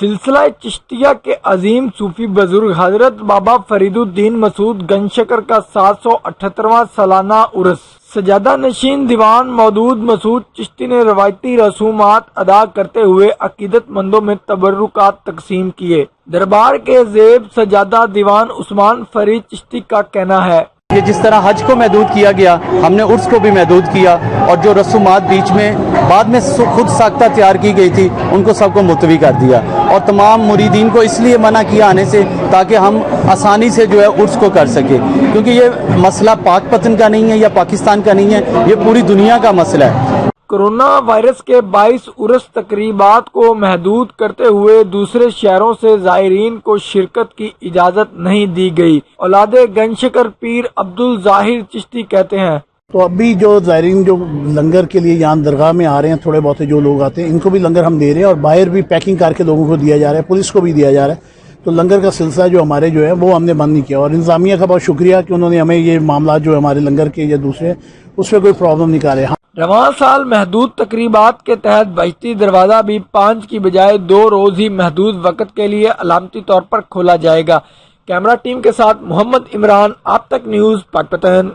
سلسلہ چشتیہ کے عظیم صوفی بزرگ حضرت بابا فرید الدین مسعود گنجشکر کا 778واں سالانہ عرس۔ سجادہ نشین دیوان مودود مسعود چشتی نے روایتی رسومات ادا کرتے ہوئے عقیدت مندوں میں تبرکات تقسیم کیے۔ دربار کے زیب سجادہ دیوان عثمان فرید چشتی کا کہنا ہے کہ جس طرح حج کو محدود کیا گیا، ہم نے عرس کو بھی محدود کیا، اور جو رسومات بیچ میں بعد میں خود ساختہ تیار کی گئی تھی ان کو سب کو ملتوی کر دیا، اور تمام مریدین کو اس لیے منع کیا آنے سے تاکہ ہم آسانی سے جو ہے عرس کو کر سکے، کیونکہ یہ مسئلہ پاک پتن کا نہیں ہے یا پاکستان کا نہیں ہے، یہ پوری دنیا کا مسئلہ ہے۔ کورونا وائرس کے باعث عرس تقریبات کو محدود کرتے ہوئے دوسرے شہروں سے زائرین کو شرکت کی اجازت نہیں دی گئی۔ اولاد گنجشکر پیر عبدالظاہر چشتی کہتے ہیں تو ابھی جو زائرین جو لنگر کے لیے یہاں درگاہ میں آ رہے ہیں، تھوڑے بہت جو لوگ آتے ہیں ان کو بھی لنگر ہم دے رہے ہیں، اور باہر بھی پیکنگ کر کے لوگوں کو دیا جا رہا ہے، پولیس کو بھی دیا جا رہا ہے۔ تو لنگر کا سلسلہ جو ہمارے جو ہے وہ ہم نے بند نہیں کیا، اور انتظامیہ کا بہت شکریہ کہ انہوں نے ہمیں یہ معاملات جو ہمارے لنگر کے یا دوسرے اس پہ کوئی پرابلم نکالے۔ رواں سال محدود تقریبات کے تحت بہشتی دروازہ بھی 5 کی بجائے 2 روز ہی محدود وقت کے لیے علامتی طور پر کھولا جائے گا۔ کیمرہ ٹیم کے ساتھ محمد عمران، آپ تک نیوز، پاکپتن۔